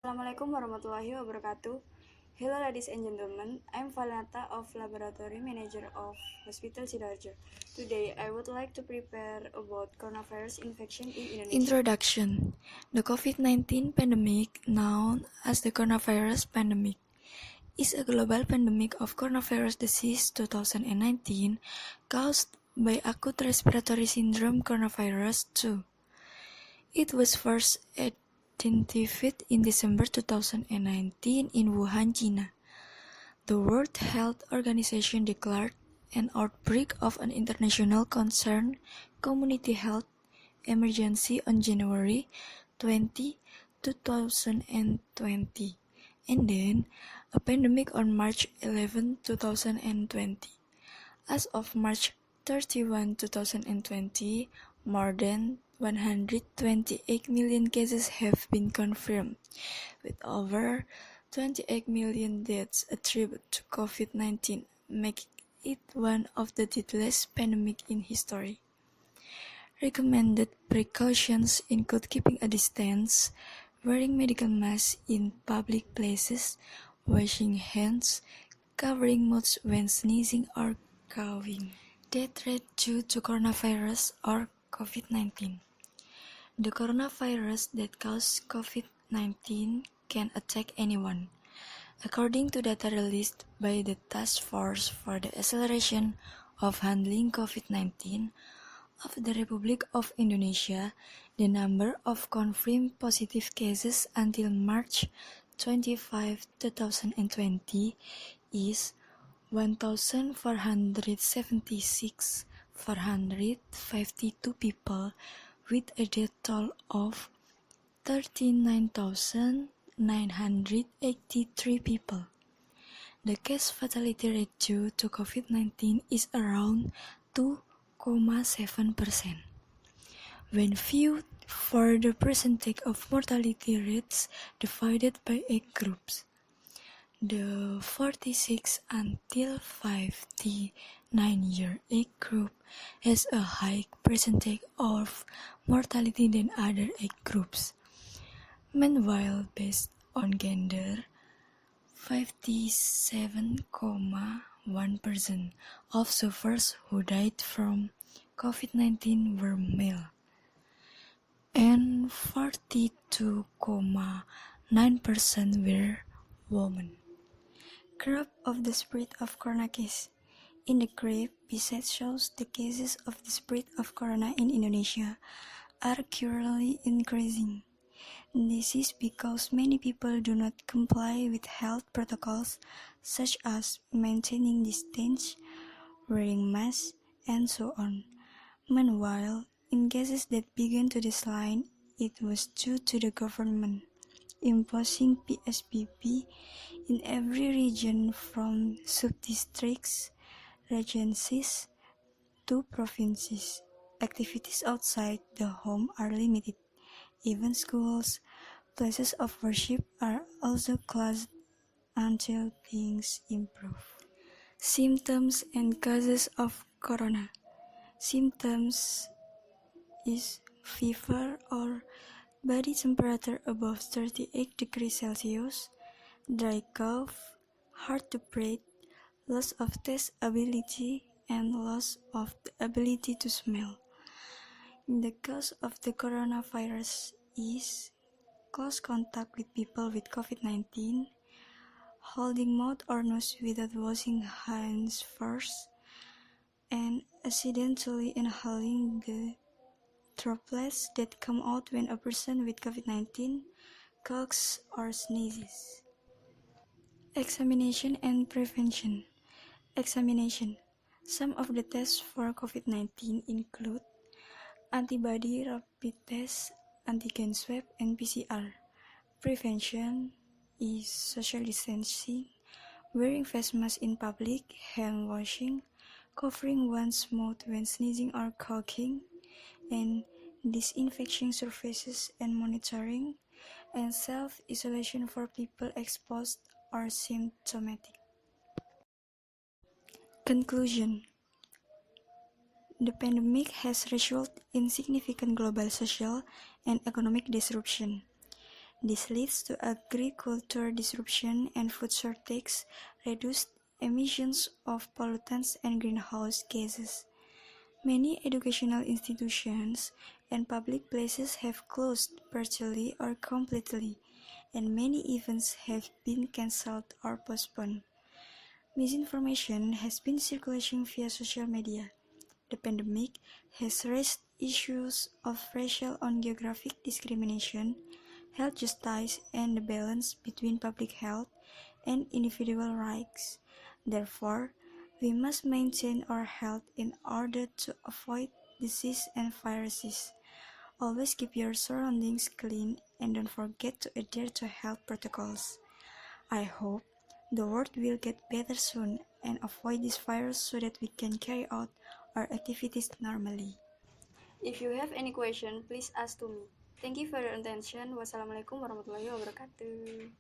Assalamualaikum warahmatullahi wabarakatuh. Hello ladies and gentlemen, I'm Valenata of Laboratory Manager of Hospital Sidoarjo. Today I would like to prepare about coronavirus infection in Indonesia. Introduction. The COVID-19 pandemic, known as the coronavirus pandemic, is a global pandemic of coronavirus disease 2019 caused by acute respiratory syndrome coronavirus 2. It was first identified in December 2019 in Wuhan, China. The World Health Organization declared an outbreak of an international concern community health emergency on January 20, 2020, and then a pandemic on March 11, 2020. As of March 31, 2020, more than 128 million cases have been confirmed, with over 28 million deaths attributed to COVID-19, making it one of the deadliest pandemics in history. Recommended precautions include keeping a distance, wearing medical masks in public places, washing hands, covering mouths when sneezing or coughing. Death rate due to coronavirus or COVID-19. The coronavirus that causes COVID-19 can attack anyone. According to data released by the Task Force for the Acceleration of Handling COVID-19 of the Republic of Indonesia, the number of confirmed positive cases until March 25, 2020 is 1,476,452 people, with a death toll of 39,983 people. The case fatality rate due to COVID-19 is around 2.7%. When viewed for the percentage of mortality rates divided by age groups, the 46 until 59-year age group has a high percentage of mortality than other age groups. Meanwhile, based on gender, 57.1% of sufferers who died from COVID-19 were male, and 42.9% were women. Graph of the spread of corona case. In the graph, beside shows the cases of the spread of corona in Indonesia are currently increasing. This is because many people do not comply with health protocols such as maintaining distance, wearing masks, and so on. Meanwhile, in cases that began to decline, it was due to the government imposing PSBB in every region from sub-districts, regencies, to provinces. Activities outside the home are limited. Even schools, places of worship are also closed until things improve. Symptoms and causes of corona. Symptoms is fever or body temperature above 38 degrees Celsius, dry cough, hard to breathe, loss of taste ability, and loss of the ability to smell. The cause of the coronavirus is close contact with people with COVID-19, holding mouth or nose without washing hands first, and accidentally inhaling the droplets that come out when a person with COVID-19 coughs or sneezes. Examination and prevention. Examination. Some of the tests for COVID-19 include antibody rapid test, antigen swab, and PCR. Prevention is social distancing, wearing face masks in public, hand washing, covering one's mouth when sneezing or coughing, and disinfecting surfaces and monitoring, and self-isolation for people exposed or symptomatic. Conclusion. The pandemic has resulted in significant global social and economic disruption. This leads to agriculture disruption and food shortage, reduced emissions of pollutants and greenhouse gases. Many educational institutions and public places have closed partially or completely, and many events have been cancelled or postponed. Misinformation has been circulating via social media. The pandemic has raised issues of racial and geographic discrimination, health justice, and the balance between public health and individual rights. Therefore, we must maintain our health in order to avoid disease and viruses. Always keep your surroundings clean and don't forget to adhere to health protocols. I hope the world will get better soon and avoid this virus so that we can carry out our activities normally. If you have any question, please ask to me. Thank you for your attention. Wassalamualaikum warahmatullahi wabarakatuh.